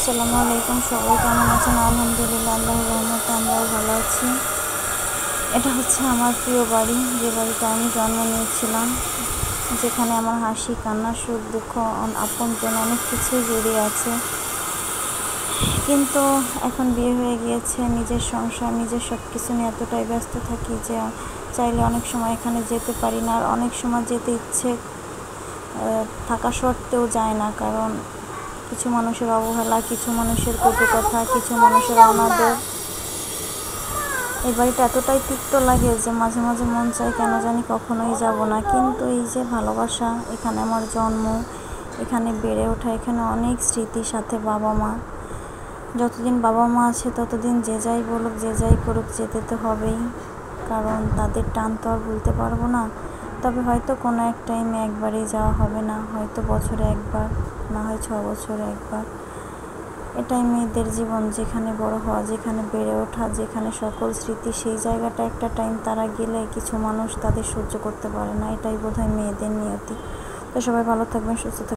আসসালামু আলাইকুম। সবাই কেমন আছেন? আলহামদুলিল্লাহ, আল্লাহর রহমতে আমরাও ভালো আছি। এটা হচ্ছে আমার প্রিয় বাড়ি, যে বাড়িটা আমি জন্ম নিয়েছিলাম, যেখানে আমার হাসি, কান্না, সুখ, দুঃখ, আপনজন অনেক কিছুই জড়িয়ে আছে। কিন্তু এখন বিয়ে হয়ে গিয়েছে, নিজের সংসার, নিজের সব কিছু নিয়ে এতটাই ব্যস্ত থাকি যে চাইলে অনেক সময় এখানে যেতে পারি না, আর অনেক সময় যেতে ইচ্ছে থাকা সত্ত্বেও যায় না। কারণ কিছু মানুষের অবহেলা, কিছু মানুষের কটু কথা, কিছু মানুষের অনাদর। এই বাড়িটা এতটাই তিক্ত লাগে যে মাঝে মাঝে মন চায় কেন জানি কখনোই যাব না। কিন্তু এই যে ভালোবাসা, এখানে আমার জন্ম, এখানে বেড়ে ওঠা, এখানে অনেক স্মৃতি, সাথে বাবা মা। যতদিন বাবা মা আছে ততদিন যে যাই বলুক, যে যাই করুক, যেতে তো হবেই। কারণ তাদের টান তো আর ভুলতে পারবো না। তবে হয়তো কোনো এক টাইমে একবারই যাওয়া হবে না, হয়তো বছরে একবার, না হয় 6 বছরে একবার। এটাই মেয়েদের জীবন, যেখানে বড় হওয়া, যেখানে বেড়ে ওঠা, যেখানে সকল স্মৃতি। সেই জায়গাটা একটা টাইম তারা গেলে কিছু মানুষ তাদের সহ্য করতে পারে না। এটাই বোধহয় মেয়েদের নিয়তি। তো সবাই ভালো থাকবেন, সুস্থ থাকবেন।